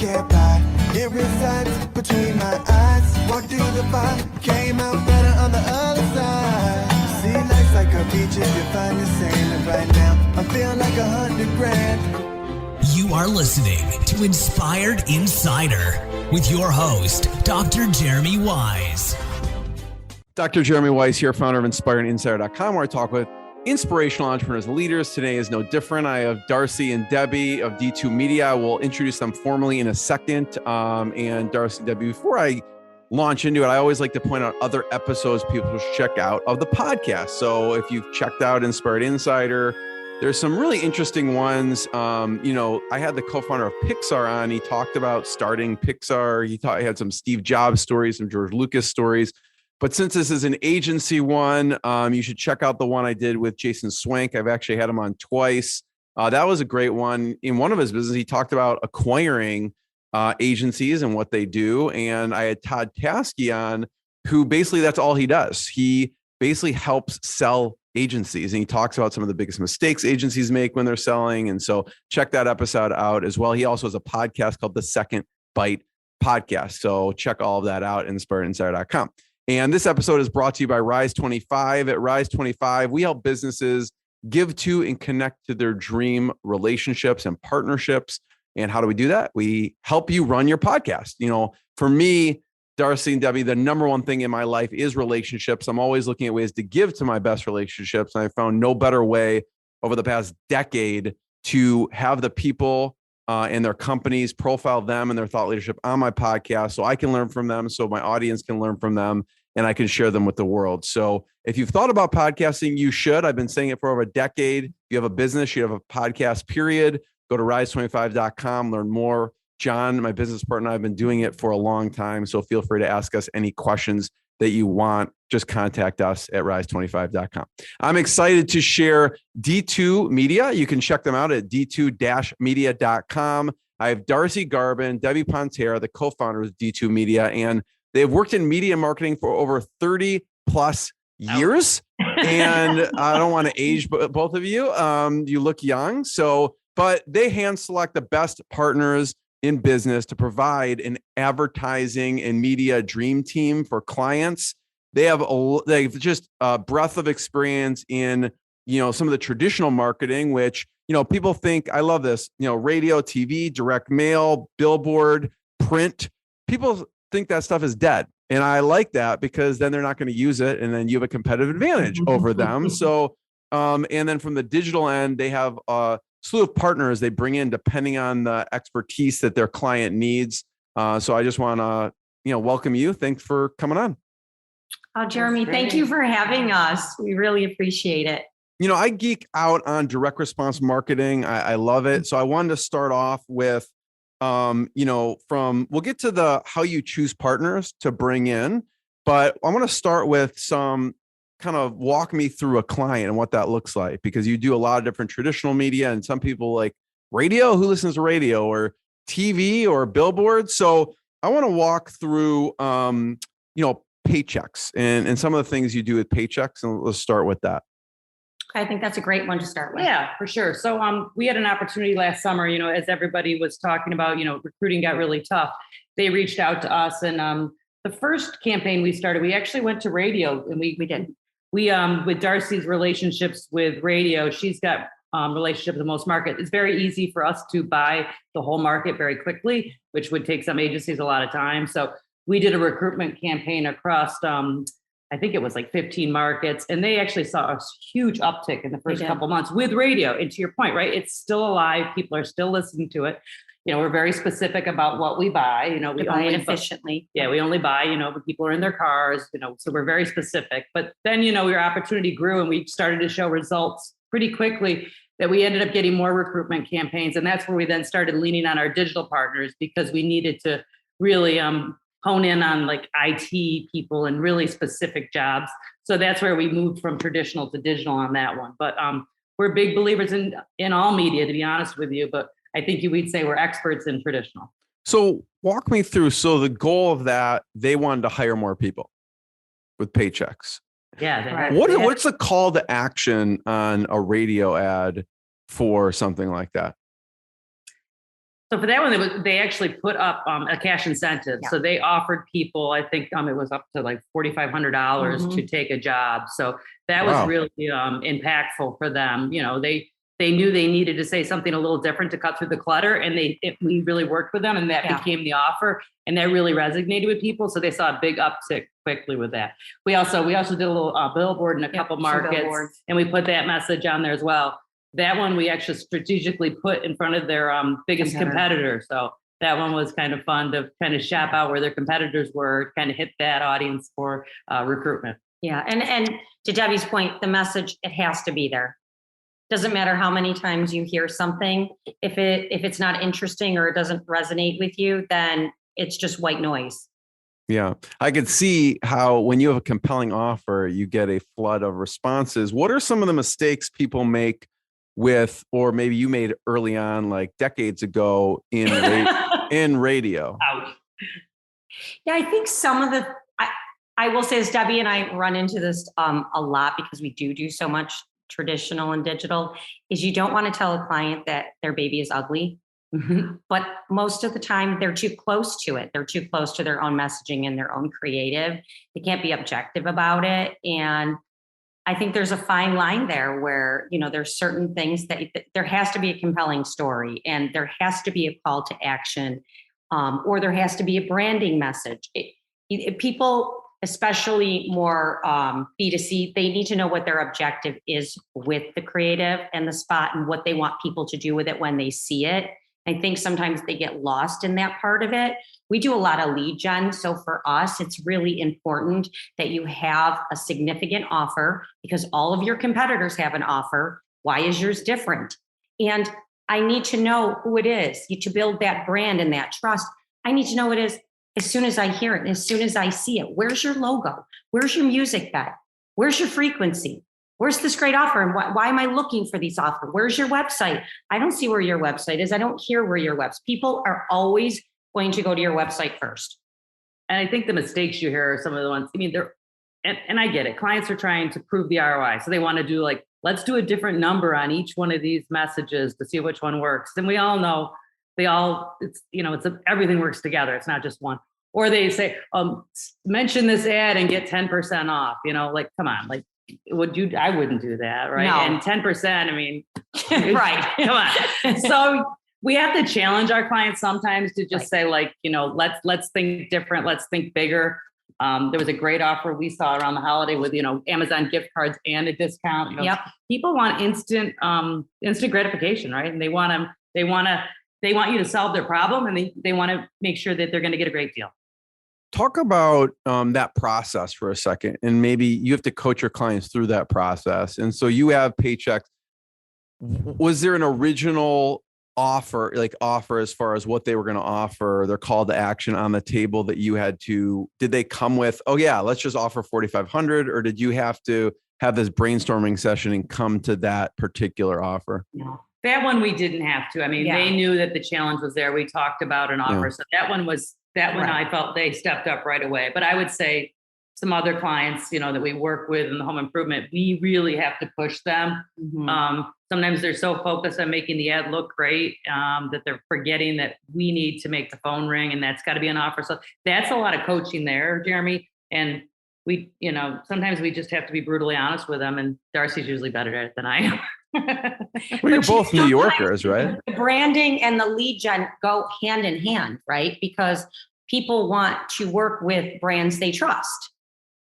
can't buy. It resides between my eyes. Walked through the fire, came out better on the other side. See, life's like a beach if you find the sand. And right now, I feel like 100 grand. You are listening to Inspired Insider with your host, Dr. Jeremy Wise. Dr. Jeremy Wise here, founder of InspiredInsider.com, where I talk with inspirational entrepreneurs and leaders. Today is no different. I have Darcy and Debbie of D2 Media. I will introduce them formally in a second. And Darcy and Debbie, before I launch into it, I always like to point out other episodes people should check out of the podcast. So if you've checked out Inspired Insider, there's some really interesting ones. I had the co-founder of Pixar on. He talked about starting Pixar. He had some Steve Jobs stories, some George Lucas stories. But since this is an agency one, you should check out the one I did with Jason Swank. I've actually had him on twice. That was a great one. In one of his business, he talked about acquiring agencies and what they do. And I had Todd Taskey on, who basically that's all he does. He basically helps sell agencies. And he talks about some of the biggest mistakes agencies make when they're selling. And so check that episode out as well. He also has a podcast called The Second Bite Podcast. So check all of that out at InspiredInsider.com. And this episode is brought to you by Rise 25. At Rise 25, we help businesses give to and connect to their dream relationships and partnerships. And how do we do that? We help you run your podcast. For me, Darcy and Debbie, the number one thing in my life is relationships. I'm always looking at ways to give to my best relationships. And I found no better way over the past decade to have the people and their companies profile them and their thought leadership on my podcast so I can learn from them, so my audience can learn from them, and I can share them with the world. So if you've thought about podcasting, you should. I've been saying it for over a decade. If you have a business, you have a podcast, period. Go to rise25.com, learn more. John, my business partner, I've been doing it for a long time. So feel free to ask us any questions that you want. Just contact us at rise25.com. I'm excited to share D2 Media. You can check them out at d2-media.com. I have Darcy Garbin, Debbie Pontera, the co-founders of D2 Media, and they've worked in media marketing for over 30 plus years. And I don't want to age both of you. You look young. But they hand select the best partners in business to provide an advertising and media dream team for clients. They've just a breadth of experience in, some of the traditional marketing, which, people think, I love this, radio, TV, direct mail, billboard, print. People think that stuff is dead. And I like that because then they're not going to use it. And then you have a competitive advantage over them. So, and then from the digital end, they have a slew of partners they bring in depending on the expertise that their client needs. So I just want to, welcome you. Thanks for coming on. Oh, Jeremy, thank you for having us. We really appreciate it. I geek out on direct response marketing. I love it. So I wanted to start off with, we'll get to the how you choose partners to bring in, but I want to start with some kind of walk me through a client and what that looks like, because you do a lot of different traditional media and some people like radio. Who listens to radio or TV or billboards? So I want to walk through, paychecks and some of the things you do with paychecks. And let's start with that. I think that's a great one to start with. Yeah, for sure. So we had an opportunity last summer, as everybody was talking about, recruiting got really tough. They reached out to us, and the first campaign we started, we actually went to radio, and we did. We with Darcy's relationships with radio, she's got relationships with most market. It's very easy for us to buy the whole market very quickly, which would take some agencies a lot of time. So we did a recruitment campaign across, I think it was like 15 markets, and they actually saw a huge uptick in the first couple months with radio. And to your point, right? It's still alive. People are still listening to it. We're very specific about what we buy. We buy it efficiently. We only buy, when people are in their cars, so we're very specific. But then, your opportunity grew and we started to show results pretty quickly that we ended up getting more recruitment campaigns. And that's where we then started leaning on our digital partners, because we needed to really hone in on like IT people and really specific jobs. So that's where we moved from traditional to digital on that one. But we're big believers in all media, to be honest with you. But I think we'd say we're experts in traditional. So walk me through. So the goal of that, they wanted to hire more people with paychecks. Yeah. What's the call to action on a radio ad for something like that? So for that one, they actually put up a cash incentive. Yeah. So they offered people, I think it was up to like $4,500 to take a job. So that was really impactful for them. You know, they knew they needed to say something a little different to cut through the clutter, and we really worked with them, and that became the offer, and that really resonated with people. So they saw a big uptick quickly with that. We also did a little billboard in a couple markets, and we put that message on there as well. That one we actually strategically put in front of their biggest competitor. So that one was kind of fun to kind of shop out where their competitors were, kind of hit that audience for recruitment. Yeah. And to Debbie's point, the message, it has to be there. Doesn't matter how many times you hear something. If it's not interesting or it doesn't resonate with you, then it's just white noise. Yeah. I could see how when you have a compelling offer, you get a flood of responses. What are some of the mistakes people make with, or maybe you made early on, like decades ago in radio? Ouch. Yeah, I think some of I will say, as Debbie and I run into this a lot, because we do so much traditional and digital, is you don't want to tell a client that their baby is ugly. But most of the time they're too close to it. They're too close to their own messaging and their own creative. They can't be objective about it. And I think there's a fine line there where, you know, there's certain things that there has to be a compelling story, and there has to be a call to action, or there has to be a branding message. People, especially more B2C, they need to know what their objective is with the creative and the spot, and what they want people to do with it when they see it. I think sometimes they get lost in that part of it. We do a lot of lead gen. So for us, it's really important that you have a significant offer, because all of your competitors have an offer. Why is yours different? And I need to know who it is. To build that brand and that trust, I need to know who it is as soon as I hear it, and as soon as I see it. Where's your logo? Where's your music bed? Where's your frequency? Where's this great offer? And why am I looking for these offers? Where's your website? I don't see where your website is. I don't hear where your website. People are always going to go to your website first. And I think the mistakes you hear are some of the ones, I mean, and I get it. Clients are trying to prove the ROI. So they want to do like, let's do a different number on each one of these messages to see which one works. And we all know everything works together. It's not just one. Or they say, mention this ad and get 10% off, like, come on, like, I wouldn't do that. Right. No. And 10%, I mean, right. Come on. So we have to challenge our clients sometimes to just say, like, let's think different. Let's think bigger. There was a great offer we saw around the holiday with, Amazon gift cards and a discount. People want instant gratification, right? And they want you to solve their problem, and they want to make sure that they're going to get a great deal. Talk about that process for a second, and maybe you have to coach your clients through that process. And so you have paychecks. Was there an original offer as far as what they were going to offer, their call to action on the table that you had to? Did they come with, oh yeah, let's just offer $4,500, or did you have to have this brainstorming session and come to that particular offer? No. That one we didn't have to. I mean, They knew that the challenge was there. We talked about an offer. So that one I felt they stepped up right away. But I would say some other clients, that we work with in the home improvement, we really have to push them. Mm-hmm. Sometimes they're so focused on making the ad look great that they're forgetting that we need to make the phone ring, and that's got to be an offer. So that's a lot of coaching there, Jeremy. And we, sometimes we just have to be brutally honest with them. And Darcy's usually better at it than I am. Well, you're both New Yorkers, right? The branding and the lead gen go hand in hand, right? Because people want to work with brands they trust.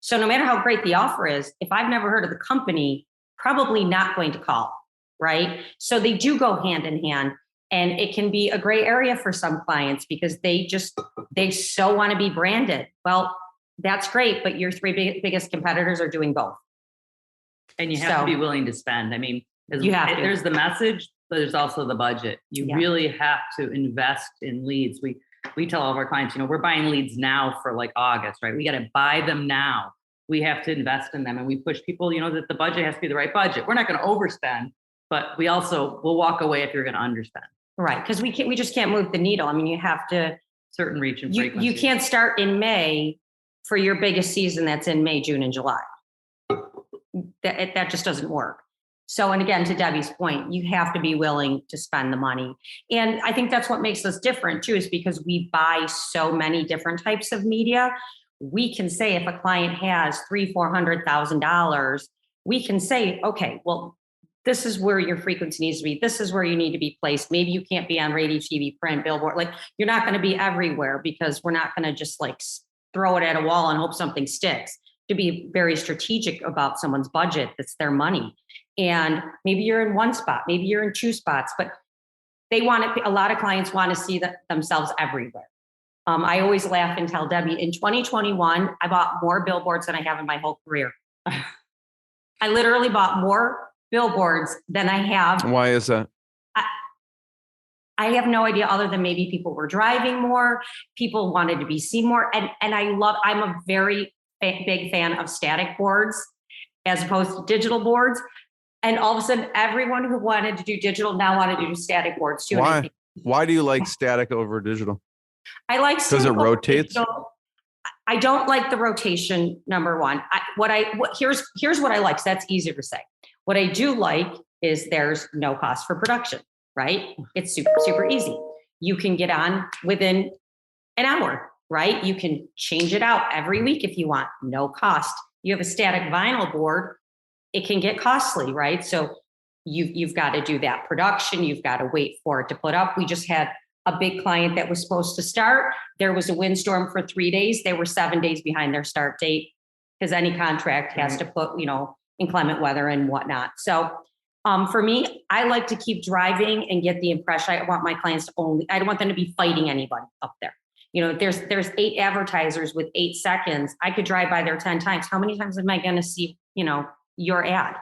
So no matter how great the offer is, if I've never heard of the company, probably not going to call, right? So they do go hand in hand, and it can be a gray area for some clients because they so want to be branded. Well, that's great, but your three biggest competitors are doing both. And you have to be willing to spend. I mean, there's the message, but there's also the budget. You really have to invest in leads. We tell all of our clients, we're buying leads now for like August, right? We got to buy them now. We have to invest in them, and we push people, that the budget has to be the right budget. We're not going to overspend, but we'll walk away if you're going to underspend. Right, because we just can't move the needle. I mean, you have to certain reach and frequency. You can't start in May for your biggest season that's in May, June, and July. That just doesn't work. So, and again, to Debbie's point, you have to be willing to spend the money. And I think that's what makes us different too, is because we buy so many different types of media. We can say if a client has $300,000-$400,000, we can say, okay, well, this is where your frequency needs to be. This is where you need to be placed. Maybe you can't be on radio, TV, print, billboard. Like, you're not going to be everywhere, because we're not going to just like throw it at a wall and hope something sticks. To be very strategic about someone's budget, that's their money. And maybe you're in one spot, maybe you're in two spots, but they want it. A lot of clients want to see themselves everywhere. I always laugh and tell Debbie, in 2021, I bought more billboards than I have in my whole career. I literally bought more billboards than I have. Why is that? I have no idea, other than maybe people were driving more, people wanted to be seen more. And I'm a very big fan of static boards as opposed to digital boards. And all of a sudden, everyone who wanted to do digital now wanted to do static boards too. Why? Why do you like static over digital? I like because it rotates. I don't like the rotation. Number one, here's what I like. So that's easier to say. What I do like is there's no cost for production, right? It's super, super easy. You can get on within an hour, right? You can change it out every week if you want, no cost. You have a static vinyl board, it can get costly, right? So you've got to do that production. You've got to wait for it to put up. We just had a big client that was supposed to start. There was a windstorm for 3 days. They were 7 days behind their start date, because any contract has to put, inclement weather and whatnot. So for me, I like to keep driving and get the impression. I want my clients to I don't want them to be fighting anybody up there. There's 8 advertisers with 8 seconds. I could drive by there 10 times. How many times am I going to see, your ad?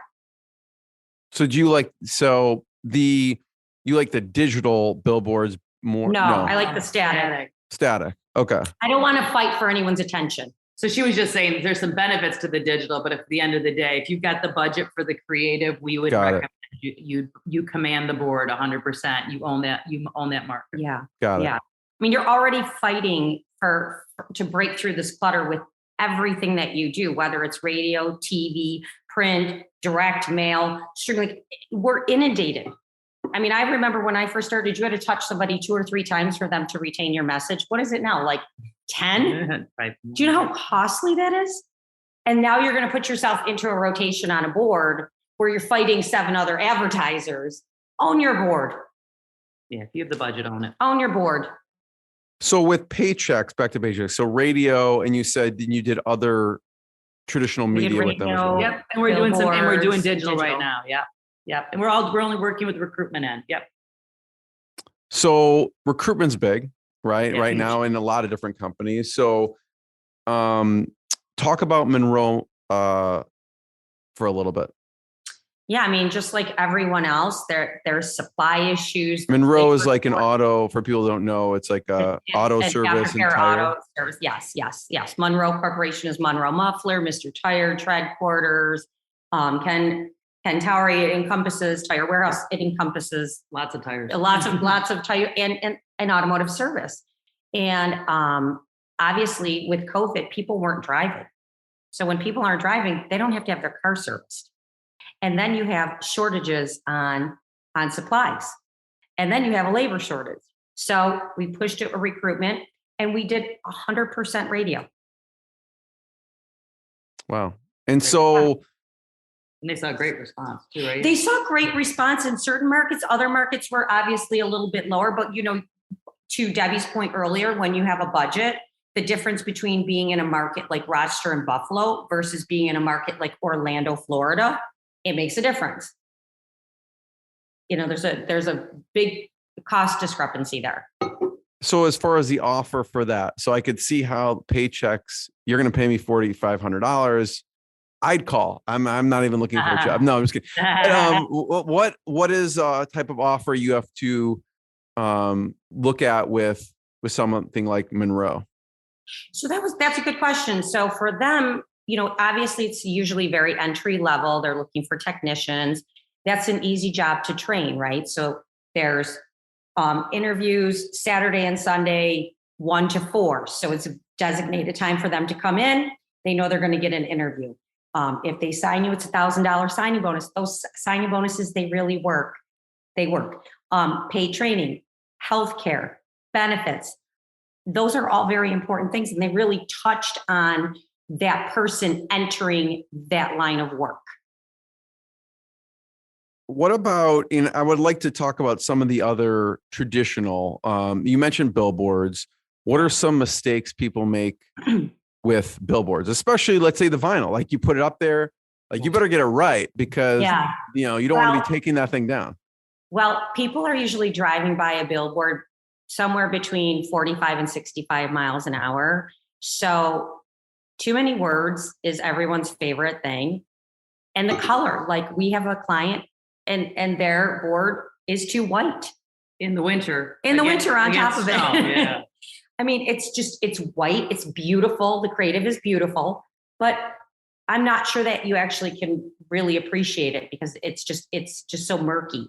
So do you like, you like the digital billboards more? No, I like the static. Static. Okay. I don't want to fight for anyone's attention. So she was just saying there's some benefits to the digital, but at the end of the day, if you've got the budget for the creative, we would recommend you command the board 100%. You own that market. Yeah. Got it. Yeah. I mean, you're already fighting to break through this clutter with everything that you do, whether it's radio, TV, print, direct mail, streaming. We're inundated. I mean, I remember when I first started, you had to touch somebody 2 or 3 times for them to retain your message. What is it now? Like 10? Do you know how costly that is? And now you're going to put yourself into a rotation on a board where you're fighting 7 other advertisers. Own your board. Yeah, if you have the budget on it. Own your board. So with paychecks, back to paychecks, so radio, and you said you did other traditional media with them as well. Yep, and we're doing Billboards, digital right now. Yep. And we're only working with the recruitment end. Yep. So recruitment's big, right? Yeah, right huge. now in a lot of different companies. So talk about Monroe for a little bit. Yeah, I mean, just like everyone else, there's supply issues. Monroe is like an auto, for people who don't know, it's like a auto service and tire. Auto service. Yes. Monroe Corporation is Monroe Muffler, Mr. Tire, Tread Quarters, Ken Tower. It encompasses Tire Warehouse. It encompasses Lots of tires. lots of tire and automotive service. And obviously with COVID, people weren't driving. So when people aren't driving, they don't have to have their car serviced. And then you have shortages on supplies. And then you have a labor shortage. So we pushed it with recruitment, and we did 100% radio. Wow. And so And they saw a great response too, right? They saw great response in certain markets. Other markets were obviously a little bit lower, but to Debbie's point earlier, when you have a budget, the difference between being in a market like Rochester and Buffalo versus being in a market like Orlando, Florida, it makes a difference. There's a big cost discrepancy there. So as far as the offer for that, so I could see how paychecks, you're going to pay me $4,500. I'd call. I'm not even looking for a job. No, I'm just kidding. What is a type of offer you have to look at with something like Monroe? So that's a good question. So for them, obviously it's usually very entry level. They're looking for technicians. That's an easy job to train, right? So there's interviews Saturday and Sunday, 1 to 4. So it's a designated time for them to come in. They know they're going to get an interview. If they sign you, it's $1,000 signing bonus. Those signing bonuses, they really work. They work. Paid training, healthcare, benefits. Those are all very important things. And they really touched on that person entering that line of work. What about, I would like to talk about some of the other traditional, you mentioned billboards. What are some mistakes people make with billboards, especially let's say the vinyl, like you put it up there, like you better get it right because, you don't want to be taking that thing down. Well, people are usually driving by a billboard somewhere between 45 and 65 miles an hour. So too many words is everyone's favorite thing. And the color, like we have a client and their board is too white. In the winter. On top of it. Yeah. I mean, it's white. It's beautiful. The creative is beautiful, but I'm not sure that you actually can really appreciate it because it's just so murky.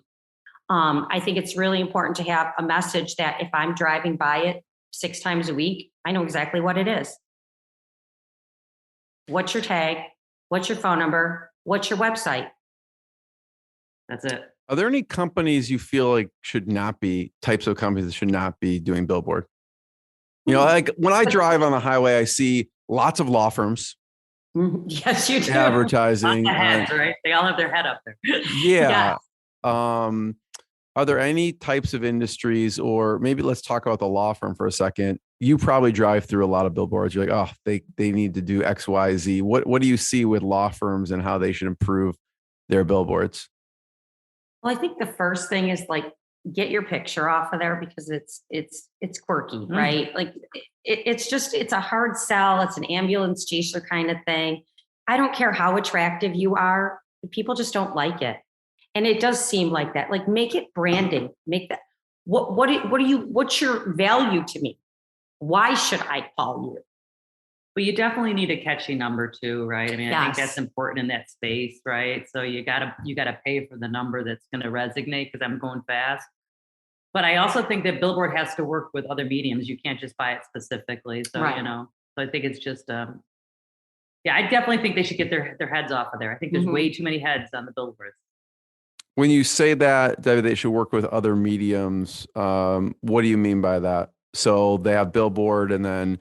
I think it's really important to have a message that if I'm driving by it 6 times a week, I know exactly what it is. What's your tag? What's your phone number? What's your website? That's it. Are there any companies you feel like types of companies that should not be doing billboard? Like when I drive on the highway, I see lots of law firms. Yes, you do. Advertising. Heads, right? They all have their head up there. Yeah. Are there any types of industries, or maybe let's talk about the law firm for a second? You probably drive through a lot of billboards. You're like, oh, they need to do X, Y, Z. What do you see with law firms and how they should improve their billboards? Well, I think the first thing is like get your picture off of there because it's quirky, right? Like it's a hard sell. It's an ambulance chaser kind of thing. I don't care how attractive you are. People just don't like it. And it does seem like that. Like make it branding, make that. What's your value to me? Why should I call you? But you definitely need a catchy number too, right? I mean, I think Yes. that's important in that space, right? So you gotta pay for the number that's going to resonate because I'm going fast. But I also think that billboard has to work with other mediums. You can't just buy it specifically. So Right. so I think it's just I definitely think they should get their heads off of there. I think there's way too many heads on the billboards. When you say that, David, they should work with other mediums, what do you mean by that? So they have billboard, and then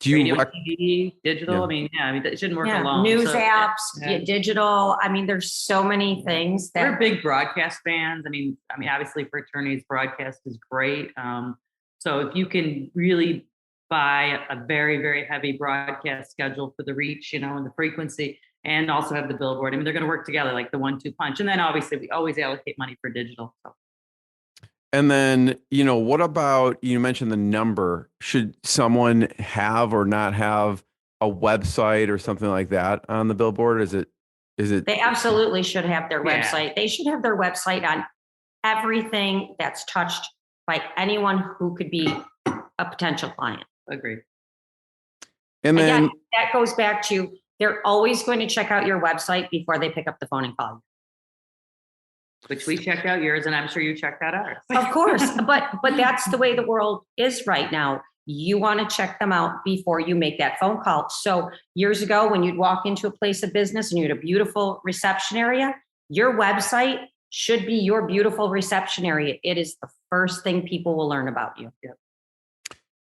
do you Radio, TV, digital? Yeah. I mean, it shouldn't work alone. News So, apps, digital. I mean, there's so many things We're that big broadcast fans. I mean, obviously for attorneys, broadcast is great. So if you can really buy a very, very heavy broadcast schedule for the reach, and the frequency, and also have the billboard, I mean, they're going to work together like the 1-2 punch. And then obviously we always allocate money for digital. So. And then, what about, you mentioned the number. Should someone have or not have a website or something like that on the billboard? Is it? they absolutely should have their Yeah. website. They should have their website on everything that's touched by anyone who could be a potential client. Agreed. And then, Again, that goes back to they're always going to check out your website before they pick up the phone and call you. Which we checked out yours, and I'm sure you checked out ours. Of course, but that's the way the world is right now. You want to check them out before you make that phone call. So years ago, when you'd walk into a place of business and you had a beautiful reception area, your website should be your beautiful reception area. It is the first thing people will learn about you. Yep.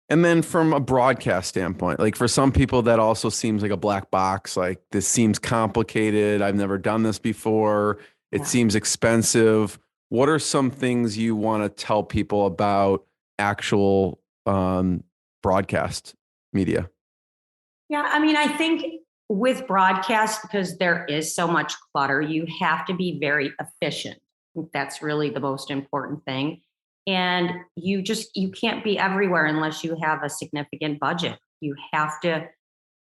and then from a broadcast standpoint, like for some people that also seems like a black box, like this seems complicated. I've never done this before. It seems expensive. What are some things you want to tell people about actual broadcast media? Yeah, I mean, I think with broadcast, because there is so much clutter, you have to be very efficient. I think that's really the most important thing. And you can't be everywhere unless you have a significant budget. You have to,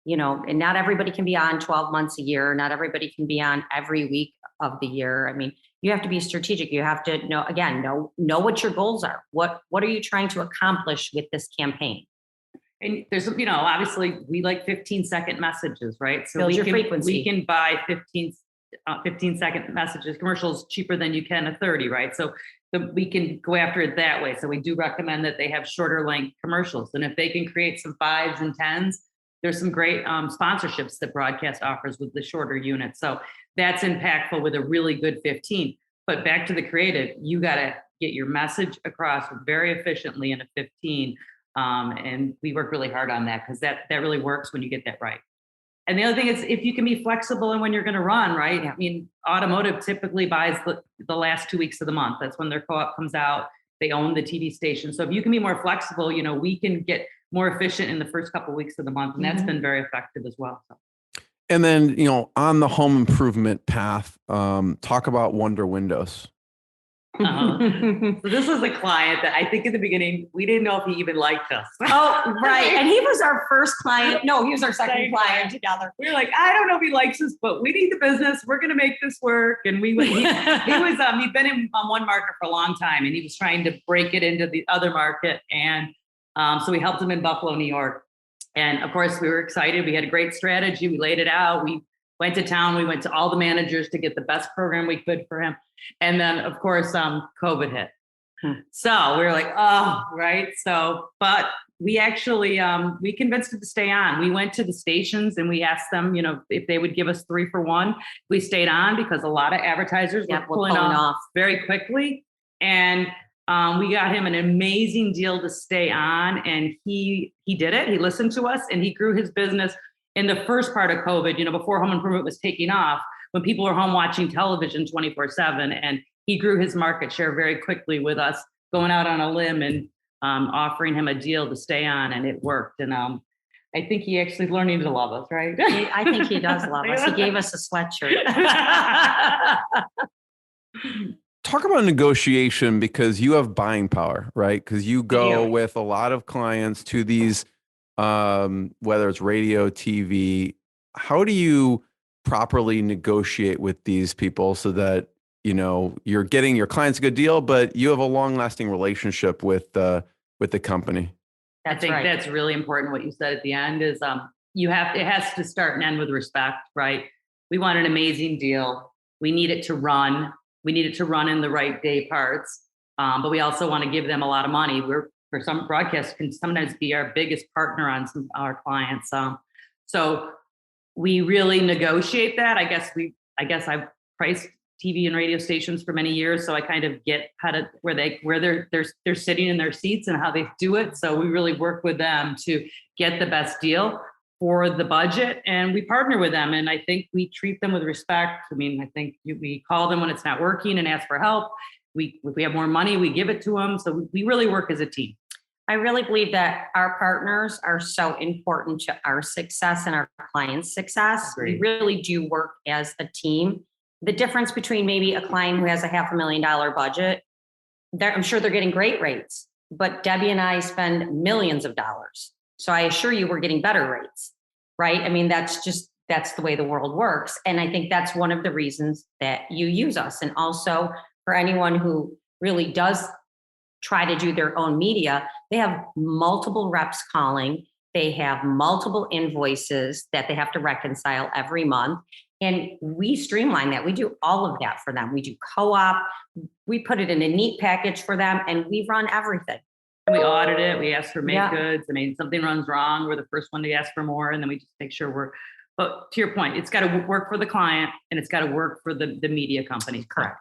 and not everybody can be on 12 months a year. Not everybody can be on every week of the year. I mean, you have to be strategic. You have to know what your goals are. What are you trying to accomplish with this campaign? And there's, obviously we like 15-second messages, right? So Build your frequency. We can buy 15-second messages, commercials cheaper than you can a 30, right? So we can go after it that way. So we do recommend that they have shorter length commercials. And if they can create some 5s and 10s, there's some great sponsorships that broadcast offers with the shorter units. So that's impactful with a really good 15. But back to the creative, you got to get your message across very efficiently in a 15. And we work really hard on that because that really works when you get that right. And the other thing is if you can be flexible in when you're going to run, right? I mean, automotive typically buys the last 2 weeks of the month. That's when their co-op comes out. They own the TV station. So if you can be more flexible, we can get more efficient in the first couple of weeks of the month. And that's been very effective as well. So. And then, on the home improvement path, talk about Wonder Windows. So this was a client that I think in the beginning, we didn't know if he even liked us. Oh, right. And he was our first client. No, he was our second client together. We were like, I don't know if he likes us, but we need the business. We're going to make this work. And he'd been in one market for a long time and he was trying to break it into the other market. And so we helped him in Buffalo, New York. And of course we were excited. We had a great strategy. We laid it out. We went to town. We went to all the managers to get the best program we could for him. And then of course, COVID hit. So we were like, oh, right. So, but we actually, we convinced him to stay on. We went to the stations and we asked them, if they would give us 3 for 1. We stayed on because a lot of advertisers were pulling off very quickly. And we got him an amazing deal to stay on. And he did it. He listened to us and he grew his business in the first part of COVID, before home improvement was taking off, when people were home watching television 24/7. And he grew his market share very quickly with us going out on a limb and offering him a deal to stay on, and it worked. And I think he actually learning to love us, right? I think he does love us. He gave us a sweatshirt. Talk about negotiation because you have buying power, right? Because you go with a lot of clients to these, whether it's radio, TV. How do you properly negotiate with these people so that you're getting your clients a good deal, but you have a long-lasting relationship with the company? I think that's really important. What you said at the end is it has to start and end with respect, right? We want an amazing deal. We need it to run. We need it to run in the right day parts. But we also want to give them a lot of money. For some broadcasts can sometimes be our biggest partner on some our clients. So we really negotiate that. I guess I've priced TV and radio stations for many years, so I kind of get where they're sitting in their seats and how they do it. So we really work with them to get the best deal for the budget, and we partner with them. And I think we treat them with respect. I mean, I think we call them when it's not working and ask for help. If we have more money, we give it to them. So we really work as a team. I really believe that our partners are so important to our success and our clients' success. Agreed. We really do work as a team. The difference between maybe a client who has a $500,000 budget, I'm sure they're getting great rates, but Debbie and I spend millions of dollars. So I assure you we're getting better rates, right? I mean, that's the way the world works. And I think that's one of the reasons that you use us. And also for anyone who really does try to do their own media, they have multiple reps calling. They have multiple invoices that they have to reconcile every month. And we streamline that. We do all of that for them. We do co-op. We put it in a neat package for them, and we run everything. And we audit it. We ask for make goods. I mean, something runs wrong, we're the first one to ask for more. And then we just make sure but to your point, it's got to work for the client and it's got to work for the media company. Correct.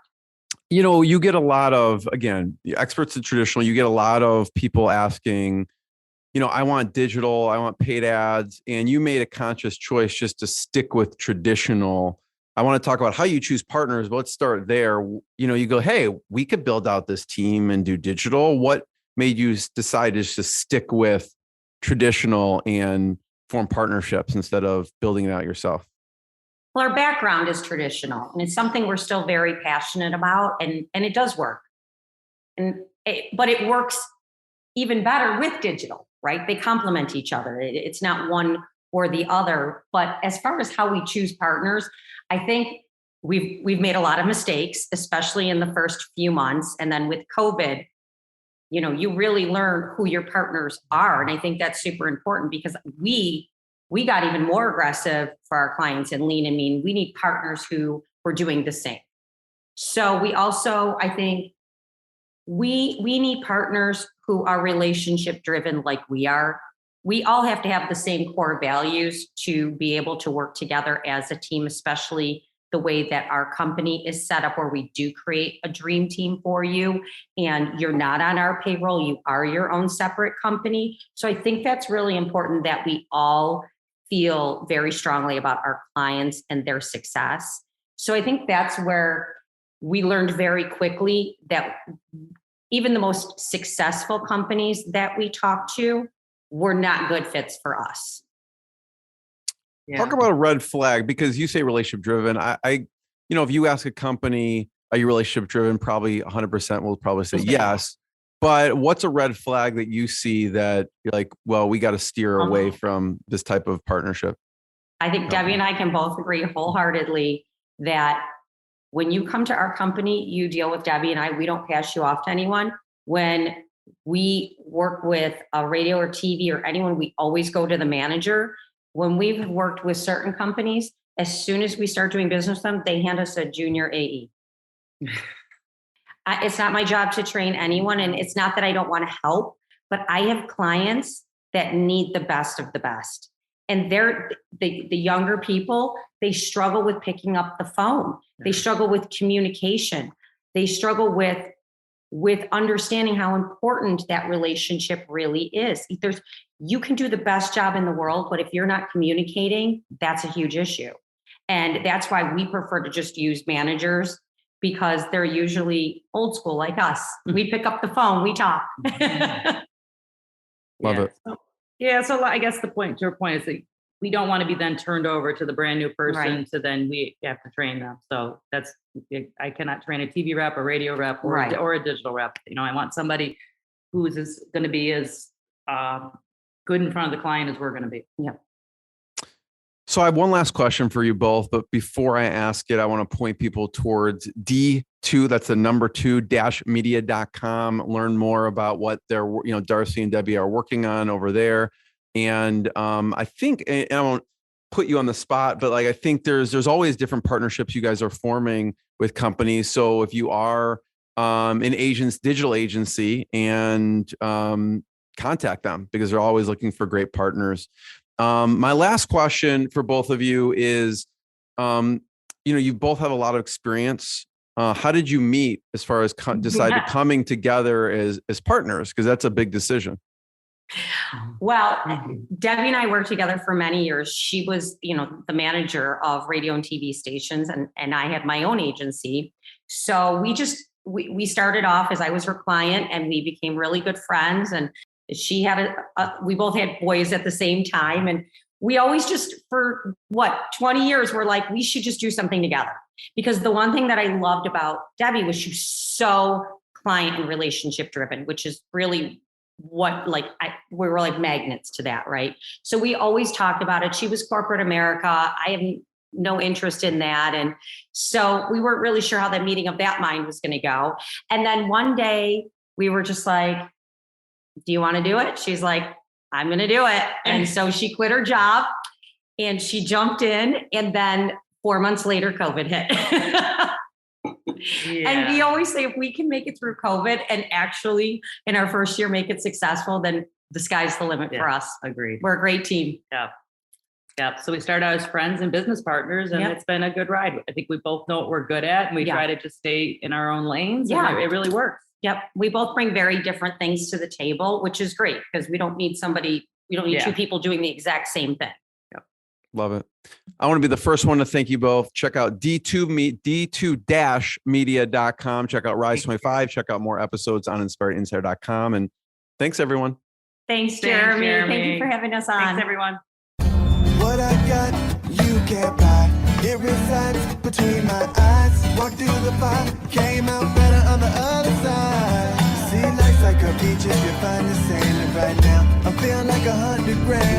You get a lot of, again, the experts in traditional, you get a lot of people asking, I want digital, I want paid ads, and you made a conscious choice just to stick with traditional. I want to talk about how you choose partners, but let's start there. You go, hey, we could build out this team and do digital. What made you decide to just stick with traditional and form partnerships instead of building it out yourself? Well, our background is traditional, and it's something we're still very passionate about, and it does work. But it works even better with digital, right? They complement each other. It's not one or the other. But as far as how we choose partners, I think we've made a lot of mistakes, especially in the first few months. And then with COVID, you really learn who your partners are. And I think that's super important because we got even more aggressive for our clients in lean and mean. We need partners who were doing the same. So we also, I think we need partners who are relationship driven like we are. we all have to have the same core values to be able to work together as a team, especially the way that our company is set up, where we do create a dream team for you and you're not on our payroll, you are your own separate company. So I think that's really important, that we all feel very strongly about our clients and their success. So I think that's where we learned very quickly that even the most successful companies that we talk to were not good fits for us. Yeah. Talk about a red flag, because you say relationship driven. If you ask a company, are you relationship driven? Probably 100% will probably say yes. But what's a red flag that you see that you're like, well, we got to steer away from this type of partnership? I think Debbie and I can both agree wholeheartedly that when you come to our company, you deal with Debbie and I, we don't pass you off to anyone. When we work with a radio or TV or anyone, we always go to the manager. When we've worked with certain companies, as soon as we start doing business with them, they hand us a junior AE. It's not my job to train anyone. And it's not that I don't want to help, but I have clients that need the best of the best. And they're the younger people, they struggle with picking up the phone. They struggle with communication. They struggle with understanding how important that relationship really is. You can do the best job in the world, but if you're not communicating, that's a huge issue. And that's why we prefer to just use managers, because they're usually old school like us. We pick up the phone, we talk. Love it. So I guess your point is that we don't want to be then turned over to the brand new person. Right. So then we have to train them. So I cannot train a TV rep, a radio rep, or a digital rep. I want somebody who's going to be as good in front of the client as we're going to be. Yeah. So I have one last question for you both, but before I ask it, I want to point people towards D2, that's the number 2-media.com. Learn more about what Darcy and Debbie are working on over there. And I think, and I won't put you on the spot, but I think there's always different partnerships you guys are forming with companies. So if you are an digital agency, and contact them, because they're always looking for great partners. My last question for both of you is, you both have a lot of experience. How did you meet as far as decided coming together as partners? Because that's a big decision. Well, Debbie and I worked together for many years. She was, the manager of radio and TV stations, and I had my own agency. So we started off as I was her client, and we became really good friends. And she had we both had boys at the same time. And we always just, for 20 years, we're like, we should just do something together. Because the one thing that I loved about Debbie was she was so client and relationship driven, which is really what, we were like magnets to that, right? So we always talked about it. She was corporate America. I have no interest in that. And so we weren't really sure how the meeting of that mind was going to go. And then one day we were just like, do you want to do it? She's like, I'm going to do it. And so she quit her job and she jumped in. And then 4 months later, COVID hit. Yeah. And we always say, if we can make it through COVID and actually in our first year make it successful, then the sky's the limit for us. Agreed. We're a great team. Yeah. So we started out as friends and business partners, and it's been a good ride. I think we both know what we're good at, and we try to just stay in our own lanes. Yeah. And it really works. Yep. We both bring very different things to the table, which is great, because we don't need two people doing the exact same thing. Love it. I want to be the first one to thank you both. Check out D2-media.com. Check out Rise 25. Check out more episodes on inspiredinsider.com. And thanks, everyone. Thanks, Jeremy. Thank you for having us on. Thanks, everyone. What I got, you can't buy. It resides between my eyes. Walked through the fire, came out better on the other side. See, life's like a beach if you find the sailing right now. I'm feeling like 100 grand.